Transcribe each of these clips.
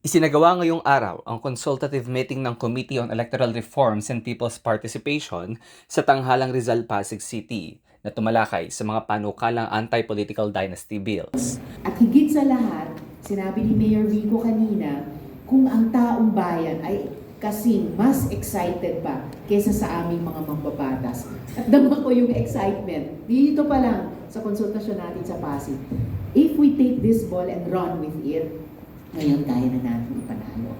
Isinagawa ngayong araw ang consultative meeting ng Committee on Electoral Reforms and People's Participation sa Tanghalang Rizal, Pasig City na tumalakay sa mga panukalang anti-political dynasty bills. At higit sa lahat, sinabi ni Mayor Vico kanina, kung ang taong bayan ay kasing mas excited pa kaysa sa aming mga mambabatas. At dama ko yung excitement. Dito pa lang sa konsultasyon natin sa Pasig. If we take this ball and run with it, ngayon kaya na natin ipanalo.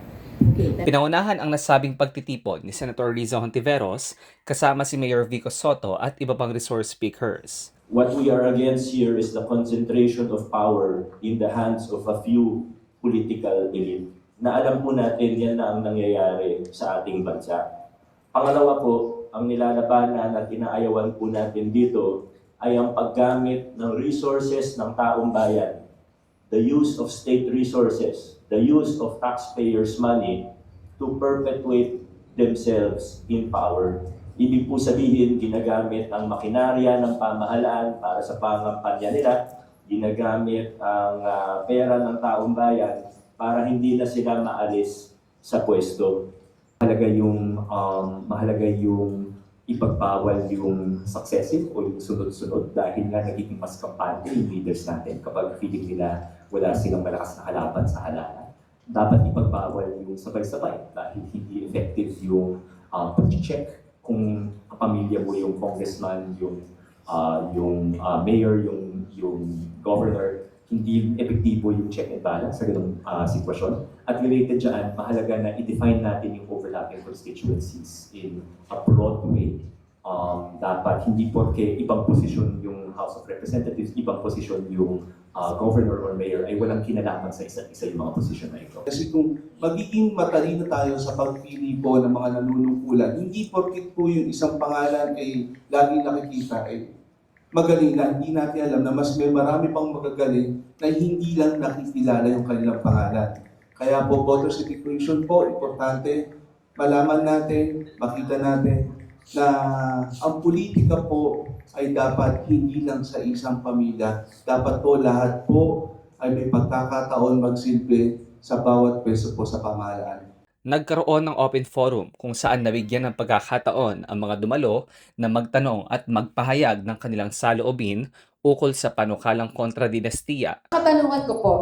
Okay, Pinangunahan ang nasabing pagtitipon ni Senator Riza Hontiveros kasama si Mayor Vico Sotto at iba pang resource speakers. What we are against here is the concentration of power in the hands of a few political elite. Na alam po natin yan na ang nangyayari sa ating bansa. Pangalawa po, ang nilalabanan at inaayawan po natin dito ay ang paggamit ng resources ng taong bayan. The use of state resources, the use of taxpayers' money to perpetuate themselves in power. Ibig po sabihin, ginagamit ang makinarya ng pamahalaan para sa pangampanya nila, ginagamit ang pera ng taong bayan para hindi na sila maalis sa pwesto. Mahalaga yung ipagbawal yung successive o yung sunod-sunod dahil nga nagiging mas kampante yung leaders natin kapag feeling nila wala silang malakas na kalaban sa halalan. Dapat ipagbawal yung sabay-sabay dahil hindi effective yung pag-check kung kapamilya mo yung congressman, yung mayor, yung governor, hindi epektibo yung check and balance sa ganung sitwasyon. At related dyan, mahalaga na i-define natin yung overlapping constituencies in a broad way. Dapat hindi porke ibang posisyon yung House of Representatives, ibang posisyon yung governor or mayor ay walang kinalaman sa isa't isa yung mga posisyon na ito. Kasi kung magiging matalino tayo sa pagpili po ng mga nanunungkulan, hindi porket po yung isang pangalan ay lagi nakikita ay magaling na, hindi natin alam na mas may marami pang magagaling na hindi lang nakikilala yung kanilang pangalan. Kaya po, voter certification po, importante, malaman natin, makita natin na ang politika po ay dapat hindi lang sa isang pamilya. Dapat po lahat po ay may pagkakataon magsilbi sa bawat peso po sa pamahalaan. Nagkaroon ng open forum kung saan nabigyan ng pagkakataon ang mga dumalo na magtanong at magpahayag ng kanilang saloobin ukol sa panukalang kontra-dinastiya. Katanungan ko po,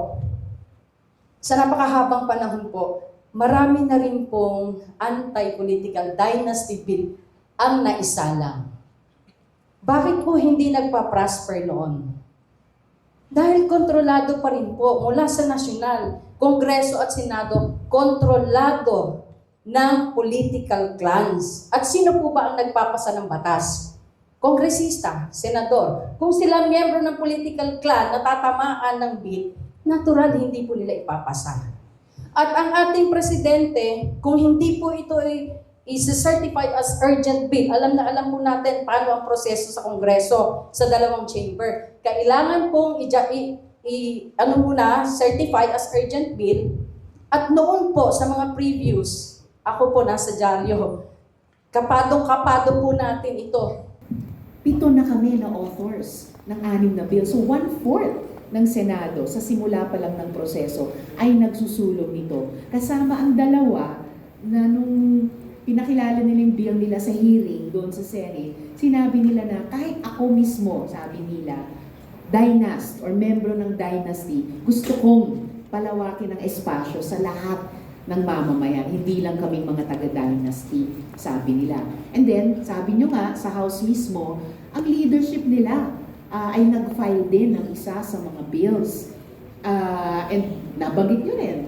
sa napakahabang panahon po, marami na rin pong anti-political dynasty bill ang naisalang. Bakit po hindi nagpa-prosper noon? Dahil kontrolado pa rin po mula sa nasyonal, Kongreso at Senado, kontrolado ng political clans. At sino po ba ang nagpapasa ng batas? Kongresista, senador. Kung sila miyembro ng political clan na tatamaan ng bill, natural hindi po nila ipapasa. At ang ating presidente, kung hindi po ito is certified as urgent bill, alam na alam po natin paano ang proseso sa Kongreso, sa dalawang chamber. Kailangan pong certified as urgent bill. At noon po, sa mga previews, ako po nasa dyaryo, kapadong-kapado po natin ito. 7 na kami na authors ng 6 na bill. So 1/4 ng Senado sa simula pa lang ng proseso ay nagsusulong nito. Kasama ang 2 na nung pinakilala nila yung bill nila sa hearing doon sa Senate, sinabi nila na kahit ako mismo, sabi nila, dynast or membro ng dynasty, gusto kong palawakin ang espasyo sa lahat ng mamamayan, hindi lang kaming mga taga-dynasty, sabi nila. And then, sabi nyo nga, sa House mismo, ang leadership nila ay nag-file din ng isa sa mga bills. And nabanggit nyo rin,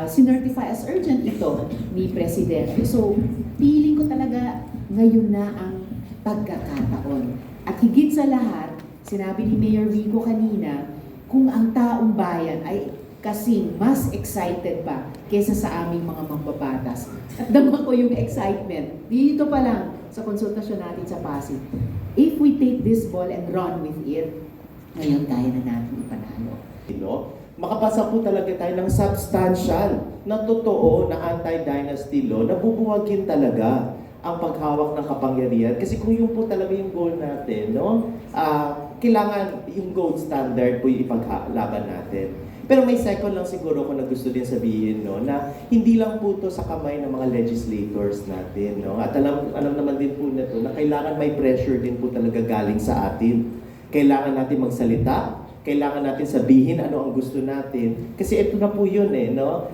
sinertify as urgent ito ni Presidente. So, feeling ko talaga ngayon na ang pagkakataon. At higit sa lahat, sinabi ni Mayor Vico kanina, kung ang taong bayan ay kasing mas excited pa kaysa sa aming mga mambabatas. At dama ko yung excitement. Dito pa lang sa konsultasyon natin sa Pasig. If we take this ball and run with it, ngayon kaya na natin ipanalo. Makapasa po talaga tayo ng substantial na totoo na anti-dynasty law na bubuwagin talaga ang paghawak ng kapangyarihan. Kasi kung yun po talaga yung goal natin, no? Kailangan yung gold standard po yung ipaglaban natin. Pero may second lang siguro ko na gusto din sabihin, no, na hindi lang po to sa kamay ng mga legislators natin, no. At alam naman din po na to na kailangan may pressure din po talaga galing sa atin. Kailangan natin magsalita, kailangan natin sabihin ano ang gusto natin. Kasi ito na po yun no?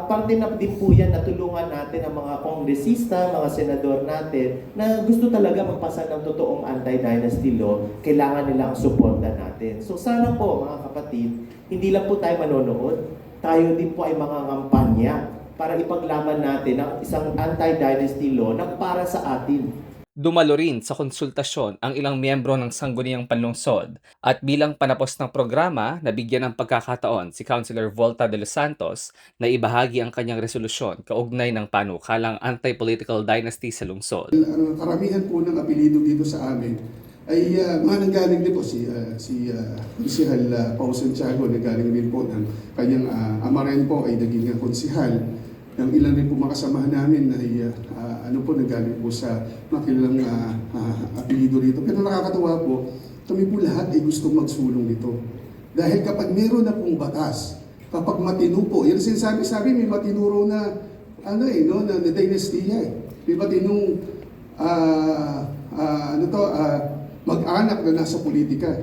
Parte na din po yan na tulungan natin ang mga kongresista, mga senador natin na gusto talaga magpasa ng totoong anti-dynasty law, kailangan nila ang suporta natin. So sana po mga kapatid, hindi lang po tayo manonood, tayo din po ay mga kampanya para ipaglaban natin ang isang anti-dynasty law na para sa atin. Dumalo rin sa konsultasyon ang ilang miyembro ng Sangguniang Panlungsod at bilang panapos ng programa, nabigyan ng pagkakataon si Councilor Volta de los Santos na ibahagi ang kanyang resolusyon kaugnay ng panukalang anti-political dynasty sa lungsod. Karamihan po ng apelido dito sa amin ay mga nanggaling din po si Konsihal Pao Santiago, nanggaling din po ng kanyang ama rin po ay naging konsihal. Ang ilan rin po makasamahan namin ay nanggaling po sa makilang apelido rito. Pero nakakatawa po, kami po lahat ay gustong magsulong nito. Dahil kapag meron na pong batas, kapag matino po, yung sinasabi may matinuro na na dynastiya May matinong mag-anak na nasa politika.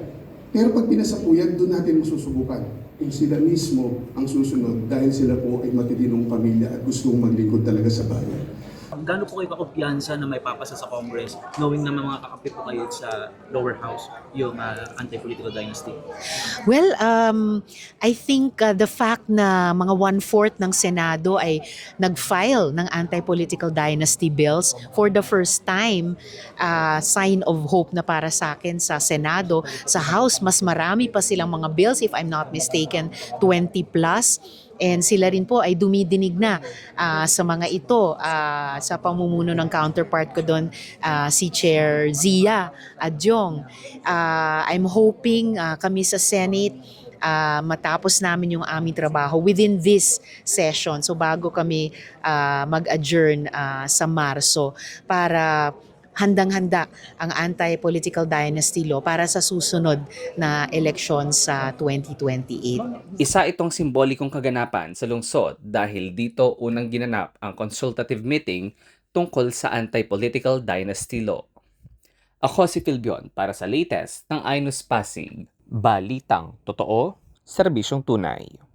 Pero pag pinasa po yan, doon natin masusubukan. Kung sila mismo ang susunod dahil sila po ay matitinong pamilya at gustong maglingkod talaga sa bayan. Gaano po kayo kakumpiyansa na may papasa sa Congress knowing na mga kakampi po kayo sa lower house yung anti-political dynasty? Well, I think the fact na mga 1/4 ng Senado ay nag-file ng anti-political dynasty bills for the first time, sign of hope na para sa akin sa Senado. Sa House, mas marami pa silang mga bills, if I'm not mistaken, 20 plus. And sila rin po ay dumidinig na sa mga ito sa pamumuno ng counterpart ko doon, si Chair Zia Adjong. I'm hoping kami sa Senate matapos namin yung aming trabaho within this session. So bago kami mag-adjourn sa Marso para handang-handa ang anti-political dynasty law para sa susunod na eleksyon sa 2028. Isa itong simbolikong kaganapan sa lungsod dahil dito unang ginanap ang consultative meeting tungkol sa anti-political dynasty law. Ako si Philbion para sa latest ng Ainus Pasig. Balitang totoo, serbisyong tunay.